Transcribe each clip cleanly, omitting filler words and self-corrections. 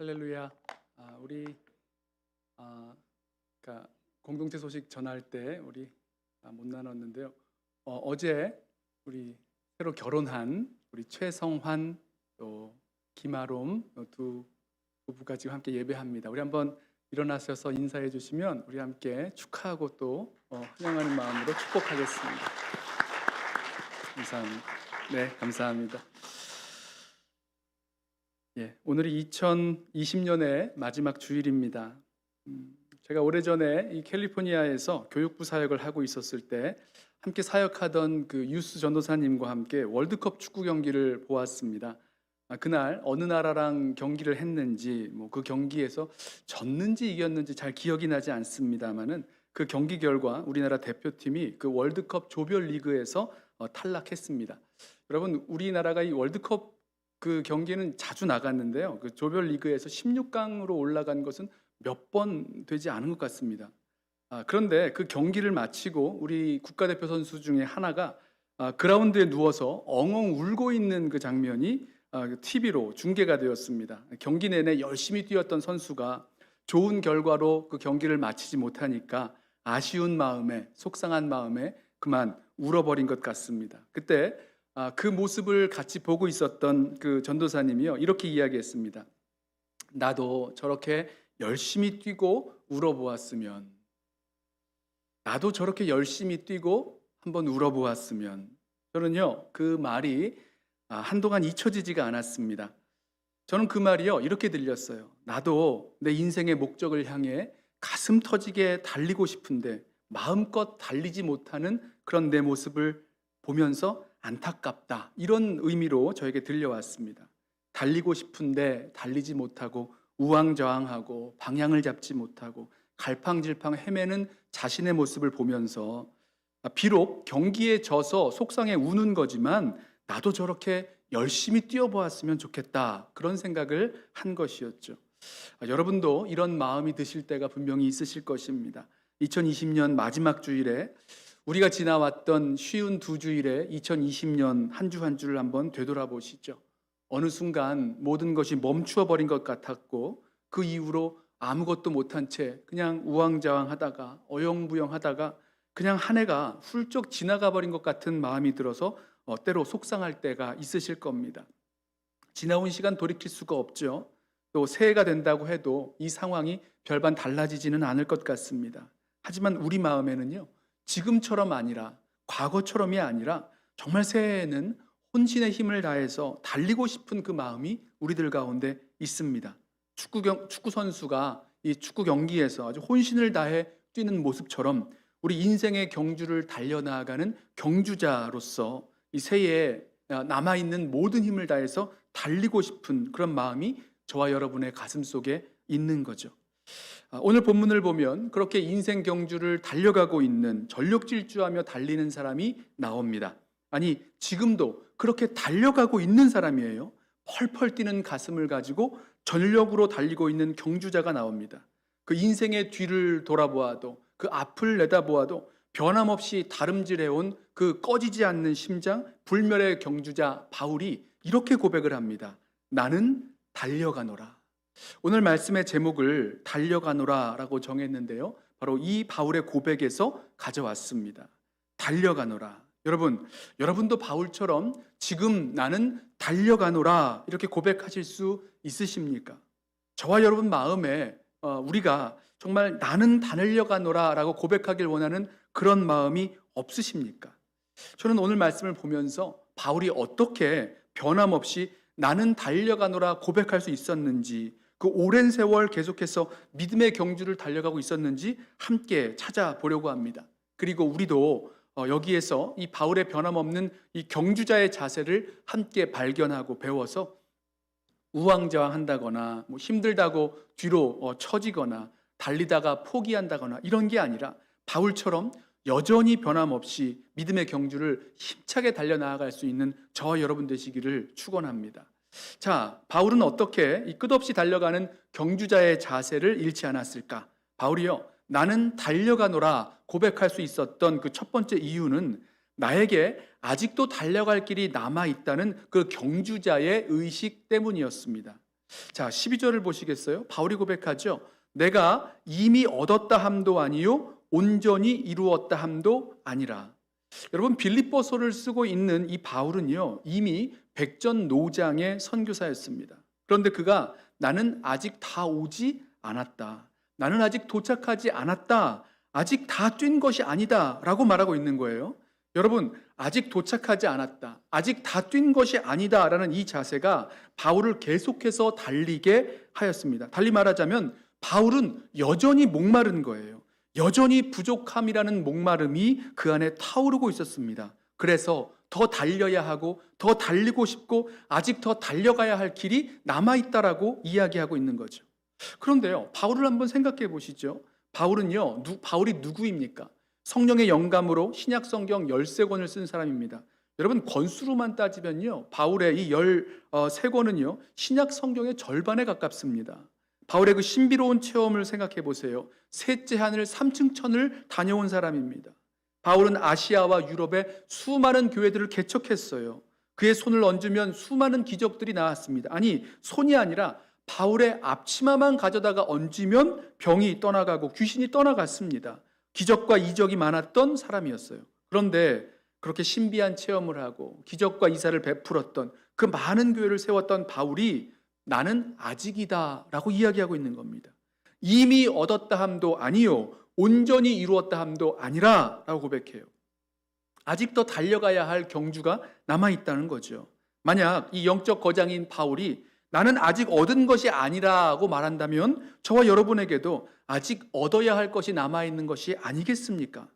할렐루야. 우리 그러니까 공동체 소식 전할 때 우리 못 나눴는데요. 어제 우리 새로 결혼한 우리 최성환 또 김아롬 두 부부가 지금 함께 예배합니다. 우리 한번 일어나셔서 인사해 주시면 우리 함께 축하하고 또 환영하는 마음으로 축복하겠습니다. 감사합니다. 네, 감사합니다. 오늘이 2020년의 마지막 주일입니다. 제가 오래전에 이 캘리포니아에서 교육부 사역을 하고 있었을 때 함께 사역하던 그 유스 전도사님과 함께 월드컵 축구 경기를 보았습니다. 그날 어느 나라랑 경기를 했는지 그 경기에서 졌는지 이겼는지 잘 기억이 나지 않습니다만은 그 경기 결과 우리나라 대표팀이 그 월드컵 조별리그에서 탈락했습니다. 여러분, 우리나라가 이 월드컵 그 경기는 자주 나갔는데요. 그 조별리그에서 16강으로 올라간 것은 몇 번 되지 않은 것 같습니다. 그런데 그 경기를 마치고 우리 국가대표 선수 중에 하나가 그라운드에 누워서 엉엉 울고 있는 그 장면이 TV로 중계가 되었습니다. 경기 내내 열심히 뛰었던 선수가 좋은 결과로 그 경기를 마치지 못하니까 아쉬운 마음에, 속상한 마음에 그만 울어버린 것 같습니다. 그때 그 모습을 같이 보고 있었던 그 전도사님이요, 이렇게 이야기했습니다. 나도 저렇게 열심히 뛰고 울어보았으면, 나도 저렇게 열심히 뛰고 한번 울어보았으면. 저는요, 그 말이 한동안 잊혀지지가 않았습니다. 저는 그 말이요, 이렇게 들렸어요. 나도 내 인생의 목적을 향해 가슴 터지게 달리고 싶은데 마음껏 달리지 못하는 그런 내 모습을 보면서 안타깝다, 이런 의미로 저에게 들려왔습니다. 달리고 싶은데 달리지 못하고 우왕좌왕하고 방향을 잡지 못하고 갈팡질팡 헤매는 자신의 모습을 보면서 비록 경기에 져서 속상해 우는 거지만 나도 저렇게 열심히 뛰어보았으면 좋겠다, 그런 생각을 한 것이었죠. 여러분도 이런 마음이 드실 때가 분명히 있으실 것입니다. 2020년 마지막 주일에 우리가 지나왔던 쉬운 두 주일에 2020년 한 주 한 주를 한번 되돌아보시죠. 어느 순간 모든 것이 멈추어 버린 것 같았고 그 이후로 아무것도 못한 채 그냥 우왕좌왕하다가 어영부영하다가 그냥 한 해가 훌쩍 지나가 버린 것 같은 마음이 들어서 때로 속상할 때가 있으실 겁니다. 지나온 시간 돌이킬 수가 없죠. 또 새해가 된다고 해도 이 상황이 별반 달라지지는 않을 것 같습니다. 하지만 우리 마음에는요, 지금처럼 아니라 과거처럼이 아니라 정말 새해에는 혼신의 힘을 다해서 달리고 싶은 그 마음이 우리들 가운데 있습니다. 축구 선수가 이 축구 경기에서 아주 혼신을 다해 뛰는 모습처럼 우리 인생의 경주를 달려나가는 경주자로서 이 새해에 남아있는 모든 힘을 다해서 달리고 싶은 그런 마음이 저와 여러분의 가슴 속에 있는 거죠. 오늘 본문을 보면 그렇게 인생 경주를 달려가고 있는, 전력 질주하며 달리는 사람이 나옵니다. 아니, 지금도 그렇게 달려가고 있는 사람이에요. 펄펄 뛰는 가슴을 가지고 전력으로 달리고 있는 경주자가 나옵니다. 그 인생의 뒤를 돌아보아도, 그 앞을 내다보아도 변함없이 다름질해온 그 꺼지지 않는 심장, 불멸의 경주자 바울이 이렇게 고백을 합니다. 나는 달려가노라. 오늘 말씀의 제목을 달려가노라 라고 정했는데요, 바로 이 바울의 고백에서 가져왔습니다. 달려가노라. 여러분도 바울처럼 지금 나는 달려가노라 이렇게 고백하실 수 있으십니까? 저와 여러분 마음에 우리가 정말 나는 달려가노라 라고 고백하길 원하는 그런 마음이 없으십니까? 저는 오늘 말씀을 보면서 바울이 어떻게 변함없이 나는 달려가노라 고백할 수 있었는지, 그 오랜 세월 계속해서 믿음의 경주를 달려가고 있었는지 함께 찾아보려고 합니다. 그리고 우리도 여기에서 이 바울의 변함없는 이 경주자의 자세를 함께 발견하고 배워서 우왕좌왕한다거나 힘들다고 뒤로 처지거나 달리다가 포기한다거나 이런 게 아니라 바울처럼 여전히 변함없이 믿음의 경주를 힘차게 달려나아갈 수 있는 저와 여러분 되시기를 축원합니다. 자, 바울은 어떻게 이 끝없이 달려가는 경주자의 자세를 잃지 않았을까? 바울이요, 나는 달려가노라 고백할 수 있었던 그 첫 번째 이유는 나에게 아직도 달려갈 길이 남아있다는 그 경주자의 의식 때문이었습니다. 자, 12절을 보시겠어요? 바울이 고백하죠. 내가 이미 얻었다 함도 아니요 온전히 이루었다 함도 아니라. 여러분, 빌립보서를 쓰고 있는 이 바울은요 이미 백전노장의 선교사였습니다. 그런데 그가 나는 아직 다 오지 않았다, 나는 아직 도착하지 않았다, 아직 다 뛴 것이 아니다 라고 말하고 있는 거예요. 여러분, 아직 도착하지 않았다, 아직 다 뛴 것이 아니다 라는 이 자세가 바울을 계속해서 달리게 하였습니다. 달리 말하자면 바울은 여전히 목마른 거예요. 여전히 부족함이라는 목마름이 그 안에 타오르고 있었습니다. 그래서 더 달려야 하고 더 달리고 싶고 아직 더 달려가야 할 길이 남아있다라고 이야기하고 있는 거죠. 그런데요, 바울을 한번 생각해 보시죠. 바울이 누구입니까? 성령의 영감으로 신약 성경 13권을 쓴 사람입니다. 여러분, 권수로만 따지면요 바울의 이 13권은요 신약 성경의 절반에 가깝습니다. 바울의 그 신비로운 체험을 생각해 보세요. 셋째 하늘 3층 천을 다녀온 사람입니다. 바울은 아시아와 유럽의 수많은 교회들을 개척했어요. 그의 손을 얹으면 수많은 기적들이 나왔습니다. 아니, 손이 아니라 바울의 앞치마만 가져다가 얹으면 병이 떠나가고 귀신이 떠나갔습니다. 기적과 이적이 많았던 사람이었어요. 그런데 그렇게 신비한 체험을 하고 기적과 이사를 베풀었던 그 많은 교회를 세웠던 바울이 나는 아직이다 라고 이야기하고 있는 겁니다. 이미 얻었다 함도 아니요 온전히 이루었다 함도 아니라 라고 고백해요. 아직 더 달려가야 할 경주가 남아있다는 거죠. 만약 이 영적 거장인 바울이 나는 아직 얻은 것이 아니라고 말한다면 저와 여러분에게도 아직 얻어야 할 것이 남아있는 것이 아니겠습니까?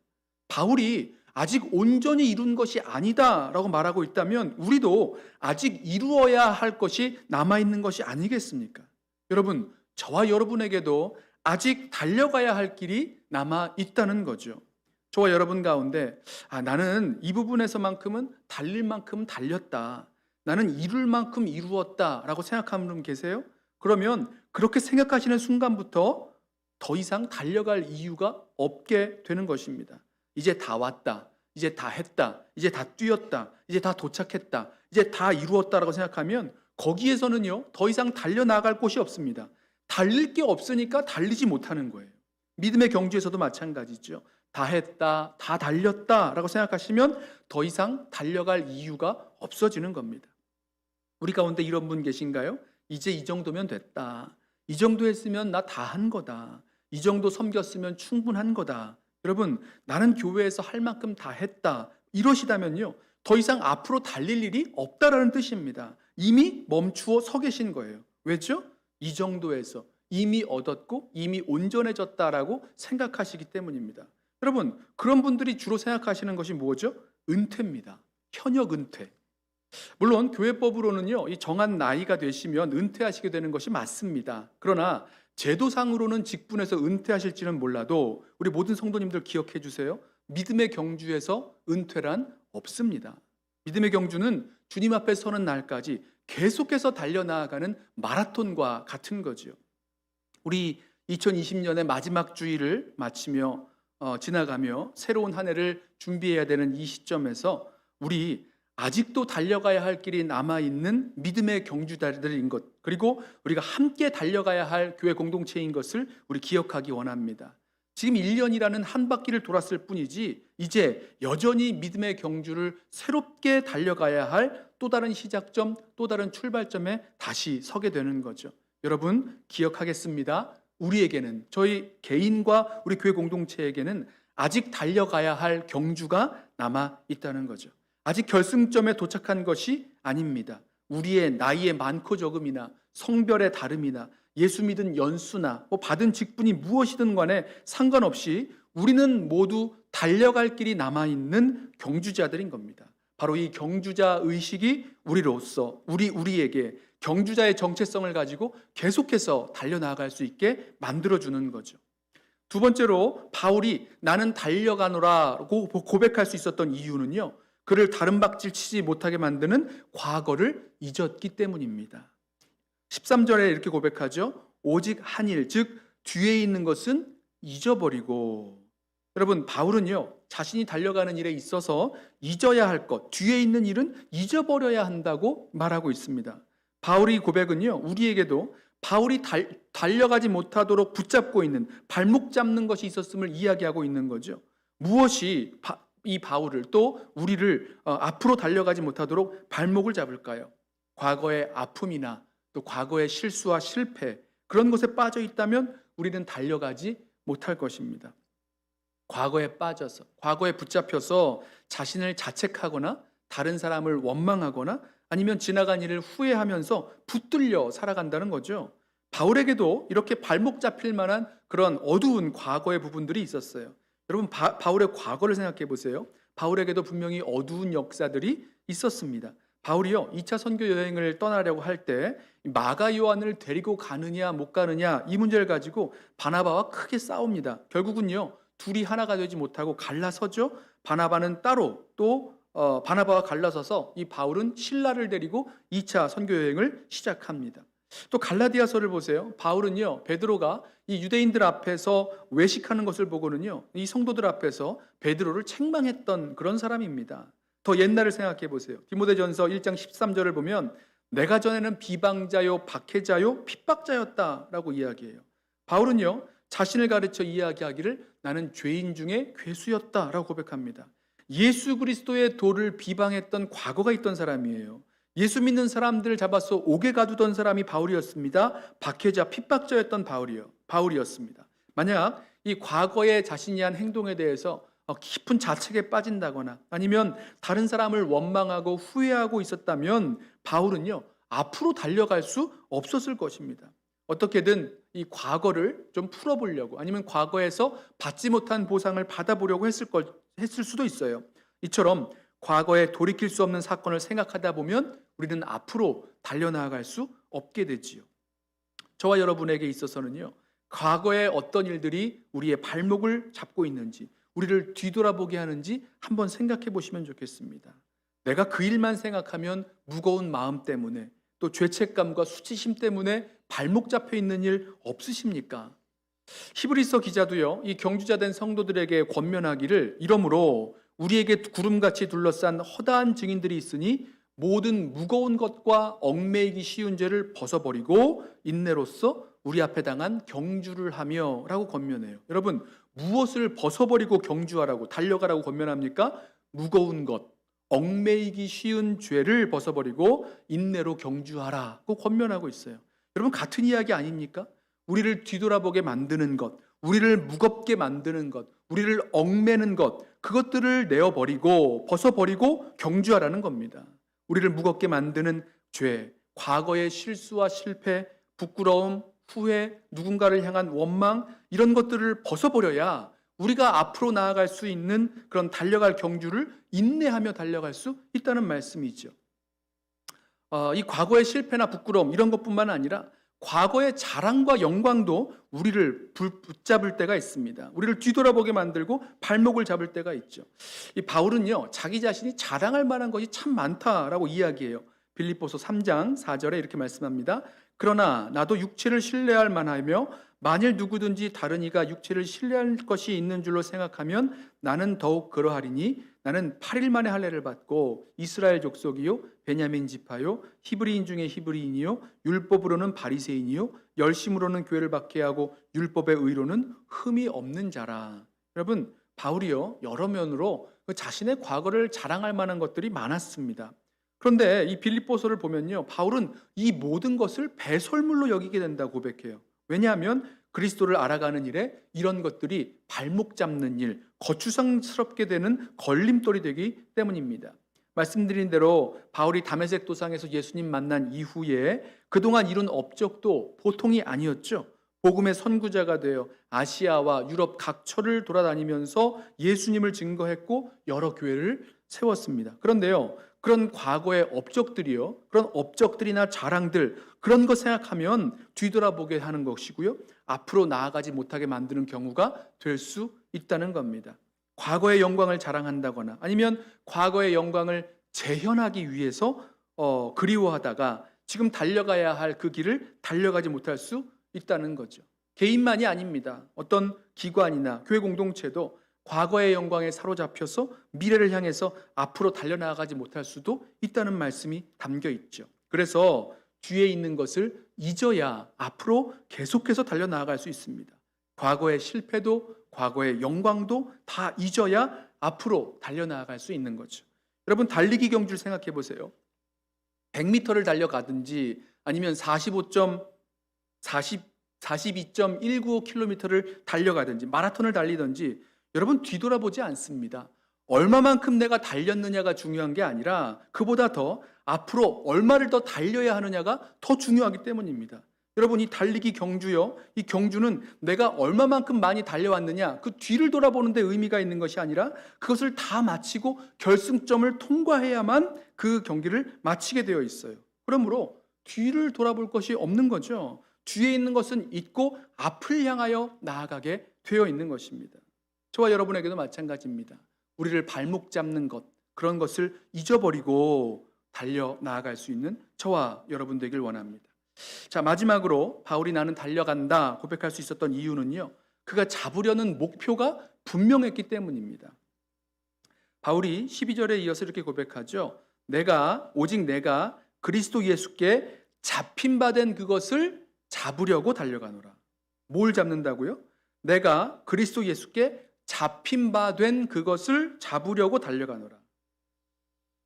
바울이 아직 온전히 이룬 것이 아니다 라고 말하고 있다면 우리도 아직 이루어야 할 것이 남아있는 것이 아니겠습니까? 여러분, 저와 여러분에게도 아직 달려가야 할 길이 남아있다는 거죠. 저와 여러분 가운데 나는 이 부분에서만큼은 달릴 만큼 달렸다, 나는 이룰 만큼 이루었다 라고 생각하는 분 계세요? 그러면 그렇게 생각하시는 순간부터 더 이상 달려갈 이유가 없게 되는 것입니다. 이제 다 왔다, 이제 다 했다, 이제 다 뛰었다, 이제 다 도착했다, 이제 다 이루었다라고 생각하면 거기에서는요 더 이상 달려나갈 곳이 없습니다. 달릴 게 없으니까 달리지 못하는 거예요. 믿음의 경주에서도 마찬가지죠. 다 했다, 다 달렸다라고 생각하시면 더 이상 달려갈 이유가 없어지는 겁니다. 우리 가운데 이런 분 계신가요? 이제 이 정도면 됐다, 이 정도 했으면 나 다 한 거다, 이 정도 섬겼으면 충분한 거다, 여러분, 나는 교회에서 할 만큼 다 했다, 이러시다면요 더 이상 앞으로 달릴 일이 없다라는 뜻입니다. 이미 멈추어 서 계신 거예요. 왜죠? 이 정도에서 이미 얻었고 이미 온전해졌다라고 생각하시기 때문입니다. 여러분, 그런 분들이 주로 생각하시는 것이 뭐죠? 은퇴입니다. 현역 은퇴. 물론 교회법으로는요 이 정한 나이가 되시면 은퇴하시게 되는 것이 맞습니다. 그러나 제도상으로는 직분에서 은퇴하실지는 몰라도 우리 모든 성도님들 기억해 주세요. 믿음의 경주에서 은퇴란 없습니다. 믿음의 경주는 주님 앞에 서는 날까지 계속해서 달려나가는 마라톤과 같은 거죠. 우리 2020년의 마지막 주일을 마치며 지나가며 새로운 한 해를 준비해야 되는 이 시점에서 우리 아직도 달려가야 할 길이 남아있는 믿음의 경주자들인 것, 그리고 우리가 함께 달려가야 할 교회 공동체인 것을 우리 기억하기 원합니다. 지금 1년이라는 한 바퀴를 돌았을 뿐이지 이제 여전히 믿음의 경주를 새롭게 달려가야 할 또 다른 시작점, 또 다른 출발점에 다시 서게 되는 거죠. 여러분, 기억하겠습니다. 우리에게는, 저희 개인과 우리 교회 공동체에게는 아직 달려가야 할 경주가 남아 있다는 거죠. 아직 결승점에 도착한 것이 아닙니다. 우리의 나이의 많고 적음이나 성별의 다름이나 예수 믿은 연수나 받은 직분이 무엇이든 간에 상관없이 우리는 모두 달려갈 길이 남아있는 경주자들인 겁니다. 바로 이 경주자 의식이 우리에게 경주자의 정체성을 가지고 계속해서 달려나갈 수 있게 만들어주는 거죠. 두 번째로 바울이 나는 달려가노라고 고백할 수 있었던 이유는요, 그를 다른 박질 치지 못하게 만드는 과거를 잊었기 때문입니다. 13절에 이렇게 고백하죠. 오직 한 일, 즉 뒤에 있는 것은 잊어버리고. 여러분, 바울은요 자신이 달려가는 일에 있어서 잊어야 할 것, 뒤에 있는 일은 잊어버려야 한다고 말하고 있습니다. 바울의 고백은요, 우리에게도 바울이 달려가지 못하도록 붙잡고 있는, 발목 잡는 것이 있었음을 이야기하고 있는 거죠. 무엇이 이 바울을, 또 우리를 앞으로 달려가지 못하도록 발목을 잡을까요? 과거의 아픔이나 또 과거의 실수와 실패, 그런 것에 빠져 있다면 우리는 달려가지 못할 것입니다. 과거에 빠져서, 과거에 붙잡혀서 자신을 자책하거나 다른 사람을 원망하거나 아니면 지나간 일을 후회하면서 붙들려 살아간다는 거죠. 바울에게도 이렇게 발목 잡힐 만한 그런 어두운 과거의 부분들이 있었어요. 여러분, 바울의 과거를 생각해 보세요. 바울에게도 분명히 어두운 역사들이 있었습니다. 바울이요, 2차 선교 여행을 떠나려고 할 때 마가 요한을 데리고 가느냐 못 가느냐, 이 문제를 가지고 바나바와 크게 싸웁니다. 결국은요, 둘이 하나가 되지 못하고 갈라서죠. 바나바는 따로, 또 바나바와 갈라서서 이 바울은 실라를 데리고 2차 선교 여행을 시작합니다. 또 갈라디아서를 보세요. 바울은요, 베드로가 이 유대인들 앞에서 외식하는 것을 보고는요, 이 성도들 앞에서 베드로를 책망했던 그런 사람입니다. 더 옛날을 생각해 보세요. 디모데전서 1장 13절을 보면 내가 전에는 비방자요, 박해자요, 핍박자였다라고 이야기해요. 바울은요, 자신을 가르쳐 이야기하기를 나는 죄인 중에 괴수였다라고 고백합니다. 예수 그리스도의 도를 비방했던 과거가 있던 사람이에요. 예수 믿는 사람들을 잡아서 옥에 가두던 사람이 바울이었습니다. 박해자, 핍박자였던 바울이었습니다. 만약 이 과거에 자신이 한 행동에 대해서 깊은 자책에 빠진다거나 아니면 다른 사람을 원망하고 후회하고 있었다면 바울은요, 앞으로 달려갈 수 없었을 것입니다. 어떻게든 이 과거를 좀 풀어보려고, 아니면 과거에서 받지 못한 보상을 받아보려고 했을 수도 있어요. 이처럼 과거에 돌이킬 수 없는 사건을 생각하다 보면 우리는 앞으로 달려나갈 수 없게 되지요. 저와 여러분에게 있어서는요, 과거에 어떤 일들이 우리의 발목을 잡고 있는지, 우리를 뒤돌아보게 하는지 한번 생각해 보시면 좋겠습니다. 내가 그 일만 생각하면 무거운 마음 때문에, 또 죄책감과 수치심 때문에 발목 잡혀 있는 일 없으십니까? 히브리서 기자도요, 이 경주자된 성도들에게 권면하기를, 이러므로 우리에게 구름같이 둘러싼 허다한 증인들이 있으니 모든 무거운 것과 얽매이기 쉬운 죄를 벗어버리고 인내로써 우리 앞에 당한 경주를 하며 라고 권면해요. 여러분, 무엇을 벗어버리고 경주하라고, 달려가라고 권면합니까? 무거운 것, 얽매이기 쉬운 죄를 벗어버리고 인내로 경주하라고 권면하고 있어요. 여러분, 같은 이야기 아닙니까? 우리를 뒤돌아보게 만드는 것, 우리를 무겁게 만드는 것, 우리를 얽매는 것, 그것들을 내어버리고 벗어버리고 경주하라는 겁니다. 우리를 무겁게 만드는 죄, 과거의 실수와 실패, 부끄러움, 후회, 누군가를 향한 원망, 이런 것들을 벗어버려야 우리가 앞으로 나아갈 수 있는 그런 달려갈 경주를 인내하며 달려갈 수 있다는 말씀이죠. 이 과거의 실패나 부끄러움, 이런 것뿐만 아니라 과거의 자랑과 영광도 우리를 붙잡을 때가 있습니다. 우리를 뒤돌아보게 만들고 발목을 잡을 때가 있죠. 이 바울은요, 자기 자신이 자랑할 만한 것이 참 많다라고 이야기해요. 빌립보서 3장 4절에 이렇게 말씀합니다. 그러나 나도 육체를 신뢰할 만하며 만일 누구든지 다른 이가 육체를 신뢰할 것이 있는 줄로 생각하면 나는 더욱 그러하리니 나는 8일 만에 할례를 받고 이스라엘 족속이요 베냐민 지파요 히브리인 중에 히브리인이요 율법으로는 바리새인이요 열심으로는 교회를 박해하고 율법의 의로는 흠이 없는 자라. 여러분, 바울이요, 여러 면으로 자신의 과거를 자랑할 만한 것들이 많았습니다. 그런데 이 빌립보서를 보면요, 바울은 이 모든 것을 배설물로 여기게 된다고 고백해요. 왜냐하면 그리스도를 알아가는 일에 이런 것들이 발목 잡는 일, 거추장스럽게 되는 걸림돌이 되기 때문입니다. 말씀드린 대로 바울이 다메섹 도상에서 예수님 만난 이후에 그동안 이룬 업적도 보통이 아니었죠. 복음의 선구자가 되어 아시아와 유럽 각처를 돌아다니면서 예수님을 증거했고 여러 교회를 세웠습니다. 그런데요, 그런 과거의 업적들이요, 그런 업적들이나 자랑들, 그런 거 생각하면 뒤돌아보게 하는 것이고요, 앞으로 나아가지 못하게 만드는 경우가 될 수 있다는 겁니다. 과거의 영광을 자랑한다거나 아니면 과거의 영광을 재현하기 위해서 그리워하다가 지금 달려가야 할 그 길을 달려가지 못할 수 있다는 거죠. 개인만이 아닙니다. 어떤 기관이나 교회 공동체도 과거의 영광에 사로잡혀서 미래를 향해서 앞으로 달려나가지 못할 수도 있다는 말씀이 담겨 있죠. 그래서 뒤에 있는 것을 잊어야 앞으로 계속해서 달려나갈 수 있습니다. 과거의 실패도 과거의 영광도 다 잊어야 앞으로 달려나갈 수 있는 거죠. 여러분, 달리기 경주를 생각해 보세요. 100m를 달려가든지 아니면 42.195km를 달려가든지 마라톤을 달리든지 여러분, 뒤돌아보지 않습니다. 얼마만큼 내가 달렸느냐가 중요한 게 아니라 그보다 더 앞으로 얼마를 더 달려야 하느냐가 더 중요하기 때문입니다. 여러분, 이 달리기 경주요, 이 경주는 내가 얼마만큼 많이 달려왔느냐 그 뒤를 돌아보는 데 의미가 있는 것이 아니라 그것을 다 마치고 결승점을 통과해야만 그 경기를 마치게 되어 있어요. 그러므로 뒤를 돌아볼 것이 없는 거죠. 뒤에 있는 것은 잊고 앞을 향하여 나아가게 되어 있는 것입니다. 저와 여러분에게도 마찬가지입니다. 우리를 발목 잡는 것, 그런 것을 잊어버리고 달려 나아갈 수 있는 저와 여러분 되길 원합니다. 자, 마지막으로 바울이 나는 달려간다 고백할 수 있었던 이유는요, 그가 잡으려는 목표가 분명했기 때문입니다. 바울이 12절에 이어서 이렇게 고백하죠. 오직 내가 그리스도 예수께 잡힌 바 된 그것을 잡으려고 달려가노라. 뭘 잡는다고요? 내가 그리스도 예수께 잡힌 바 된 그것을 잡으려고 달려가노라.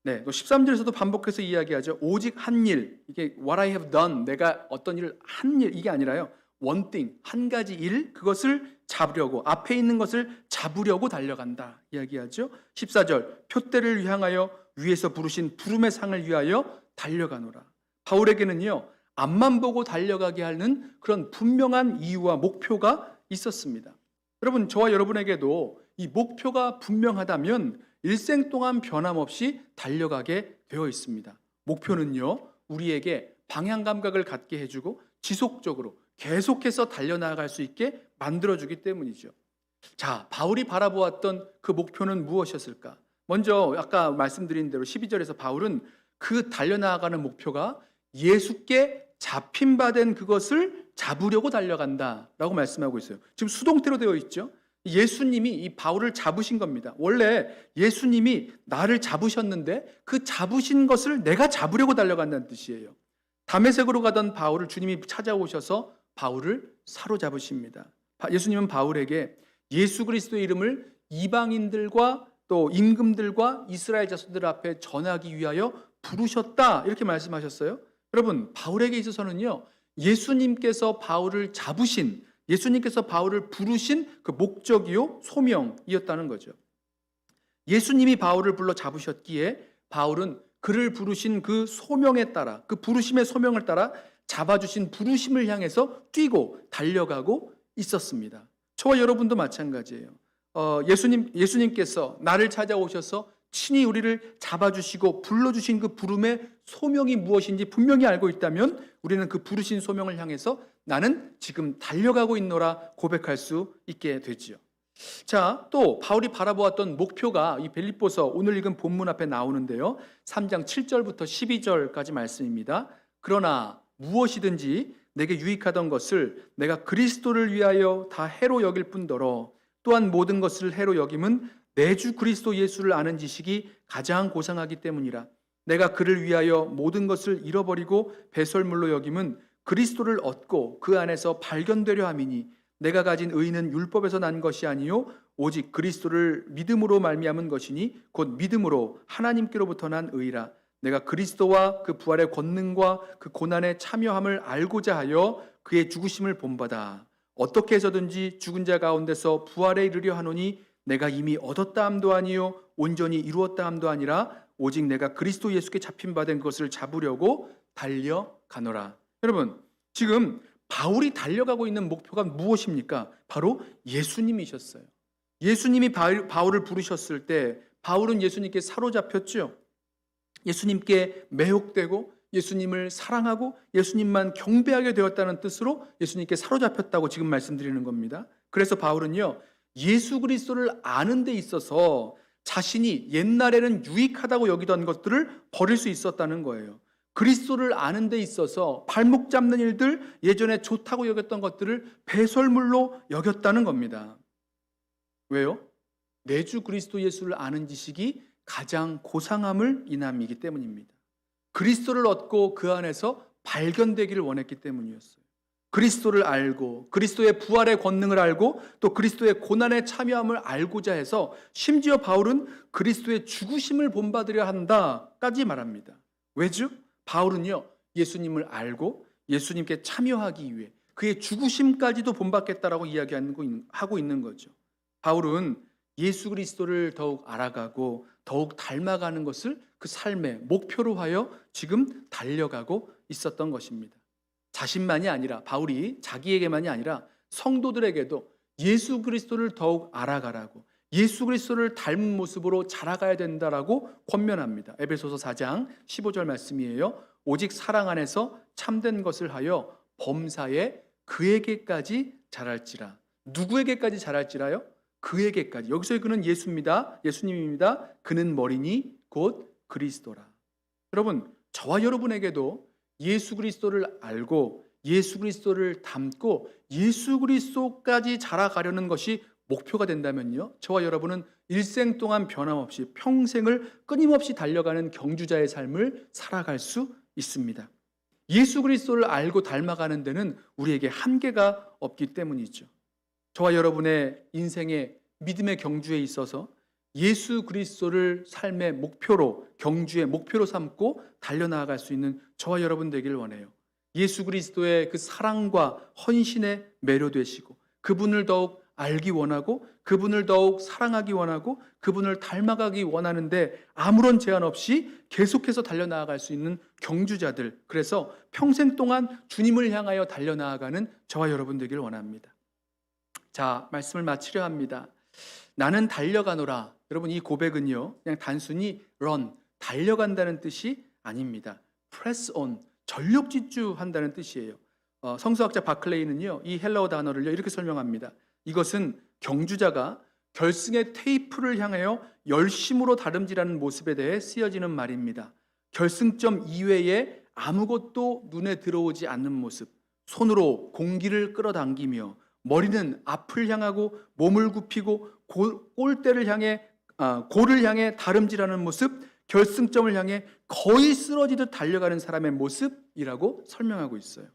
네, 또 13절에서도 반복해서 이야기하죠. 오직 한 일, 이게 what I have done, 내가 어떤 일을 한 일, 이게 아니라요. one thing, 한 가지 일, 그것을 잡으려고, 앞에 있는 것을 잡으려고 달려간다 이야기하죠. 14절, 표대를 향하여 위에서 부르신 부름의 상을 위하여 달려가노라. 바울에게는요, 앞만 보고 달려가게 하는 그런 분명한 이유와 목표가 있었습니다. 여러분, 저와 여러분에게도 이 목표가 분명하다면 일생 동안 변함없이 달려가게 되어 있습니다. 목표는요, 우리에게 방향 감각을 갖게 해주고 지속적으로 계속해서 달려나갈 수 있게 만들어주기 때문이죠. 자, 바울이 바라보았던 그 목표는 무엇이었을까? 먼저 아까 말씀드린 대로 12절에서 바울은 그 달려나가는 목표가 예수께 잡힌 바 된 그것을 잡으려고 달려간다라고 말씀하고 있어요. 지금 수동태로 되어 있죠. 예수님이 이 바울을 잡으신 겁니다. 원래 예수님이 나를 잡으셨는데 그 잡으신 것을 내가 잡으려고 달려간다는 뜻이에요. 다메섹으로 가던 바울을 주님이 찾아오셔서 바울을 사로잡으십니다. 예수님은 바울에게 예수 그리스도의 이름을 이방인들과 또 임금들과 이스라엘 자손들 앞에 전하기 위하여 부르셨다, 이렇게 말씀하셨어요. 여러분, 바울에게 있어서는요, 예수님께서 바울을 잡으신, 예수님께서 바울을 부르신 그 목적이요, 소명이었다는 거죠. 예수님이 바울을 불러 잡으셨기에 바울은 그를 부르신 그 소명에 따라, 그 부르심의 소명을 따라 잡아주신 부르심을 향해서 뛰고 달려가고 있었습니다. 저와 여러분도 마찬가지예요. 예수님께서 나를 찾아오셔서 친히 우리를 잡아주시고 불러주신 그 부름의 소명이 무엇인지 분명히 알고 있다면 우리는 그 부르신 소명을 향해서 나는 지금 달려가고 있노라 고백할 수 있게 되지요. 자, 또 바울이 바라보았던 목표가 이 빌립보서 오늘 읽은 본문 앞에 나오는데요. 3장 7절부터 12절까지 말씀입니다. 그러나 무엇이든지 내게 유익하던 것을 내가 그리스도를 위하여 다 해로 여길 뿐더러 또한 모든 것을 해로 여김은 내 주 그리스도 예수를 아는 지식이 가장 고상하기 때문이라. 내가 그를 위하여 모든 것을 잃어버리고 배설물로 여김은 그리스도를 얻고 그 안에서 발견되려 함이니 내가 가진 의는 율법에서 난 것이 아니요 오직 그리스도를 믿음으로 말미암은 것이니 곧 믿음으로 하나님께로부터 난 의라. 내가 그리스도와 그 부활의 권능과 그 고난에 참여함을 알고자 하여 그의 죽으심을 본받아 어떻게 해서든지 죽은 자 가운데서 부활에 이르려 하노니 내가 이미 얻었다 함도 아니요 온전히 이루었다 함도 아니라 오직 내가 그리스도 예수께 잡힌 바 된 것을 잡으려고 달려가노라. 여러분, 지금 바울이 달려가고 있는 목표가 무엇입니까? 바로 예수님이셨어요. 예수님이 바울을 부르셨을 때 바울은 예수님께 사로잡혔죠. 예수님께 매혹되고 예수님을 사랑하고 예수님만 경배하게 되었다는 뜻으로 예수님께 사로잡혔다고 지금 말씀드리는 겁니다. 그래서 바울은요, 예수 그리스도를 아는 데 있어서 자신이 옛날에는 유익하다고 여기던 것들을 버릴 수 있었다는 거예요. 그리스도를 아는 데 있어서 발목 잡는 일들, 예전에 좋다고 여겼던 것들을 배설물로 여겼다는 겁니다. 왜요? 내 주 그리스도 예수를 아는 지식이 가장 고상함을 인함이기 때문입니다. 그리스도를 얻고 그 안에서 발견되기를 원했기 때문이었어요. 그리스도를 알고 그리스도의 부활의 권능을 알고 또 그리스도의 고난에 참여함을 알고자 해서 심지어 바울은 그리스도의 죽으심을 본받으려 한다까지 말합니다. 왜죠? 바울은요, 예수님을 알고 예수님께 참여하기 위해 그의 죽으심까지도 본받겠다라고 이야기하고 있는 거죠. 바울은 예수 그리스도를 더욱 알아가고 더욱 닮아가는 것을 그 삶의 목표로 하여 지금 달려가고 있었던 것입니다. 자신만이 아니라, 바울이 자기에게만이 아니라 성도들에게도 예수 그리스도를 더욱 알아가라고, 예수 그리스도를 닮은 모습으로 자라가야 된다라고 권면합니다. 에베소서 4장 15절 말씀이에요. 오직 사랑 안에서 참된 것을 하여 범사에 그에게까지 자랄지라. 누구에게까지 자랄지라요? 그에게까지. 여기서의 그는 예수입니다. 예수님입니다. 그는 머리니 곧 그리스도라. 여러분, 저와 여러분에게도 예수 그리스도를 알고 예수 그리스도를 닮고 예수 그리스도까지 자라가려는 것이 목표가 된다면요, 저와 여러분은 일생 동안 변함없이 평생을 끊임없이 달려가는 경주자의 삶을 살아갈 수 있습니다. 예수 그리스도를 알고 닮아가는 데는 우리에게 한계가 없기 때문이죠. 저와 여러분의 인생의 믿음의 경주에 있어서 예수 그리스도를 삶의 목표로, 경주의 목표로 삼고 달려나갈 수 있는 저와 여러분 되기를 원해요. 예수 그리스도의 그 사랑과 헌신에 매료되시고 그분을 더욱 알기 원하고 그분을 더욱 사랑하기 원하고 그분을 닮아가기 원하는데 아무런 제한 없이 계속해서 달려나갈 수 있는 경주자들, 그래서 평생 동안 주님을 향하여 달려나가는 저와 여러분 되기를 원합니다. 자, 말씀을 마치려 합니다. 나는 달려가노라. 여러분, 이 고백은요, 그냥 단순히 run, 달려간다는 뜻이 아닙니다. press on, 전력 질주한다는 뜻이에요. 성서학자 바클레이는요, 이 헬라어 단어를요 이렇게 설명합니다. 이것은 경주자가 결승의 테이프를 향하여 열심으로 다름질하는 모습에 대해 쓰여지는 말입니다. 결승점 이외에 아무것도 눈에 들어오지 않는 모습, 손으로 공기를 끌어당기며 머리는 앞을 향하고 몸을 굽히고 골대를 향해 골을 향해 다름질하는 모습, 결승점을 향해 거의 쓰러지듯 달려가는 사람의 모습이라고 설명하고 있어요.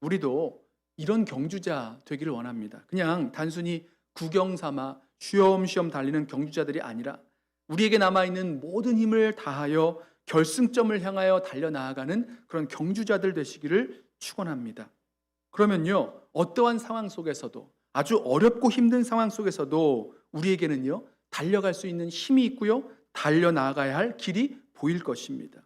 우리도 이런 경주자 되기를 원합니다. 그냥 단순히 구경 삼아 쉬엄쉬엄 달리는 경주자들이 아니라 우리에게 남아있는 모든 힘을 다하여 결승점을 향하여 달려나가는 그런 경주자들 되시기를 축원합니다. 그러면요, 어떠한 상황 속에서도, 아주 어렵고 힘든 상황 속에서도 우리에게는요, 달려갈 수 있는 힘이 있고요, 달려나가야 할 길이 보일 것입니다.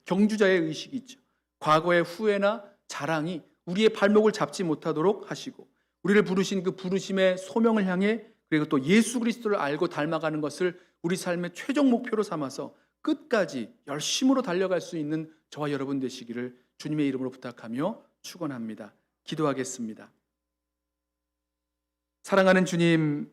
경주자의 의식이죠. 과거의 후회나 자랑이 우리의 발목을 잡지 못하도록 하시고 우리를 부르신 그 부르심의 소명을 향해, 그리고 또 예수 그리스도를 알고 닮아가는 것을 우리 삶의 최종 목표로 삼아서 끝까지 열심으로 달려갈 수 있는 저와 여러분 되시기를 주님의 이름으로 부탁하며 축원합니다. 기도하겠습니다. 사랑하는 주님,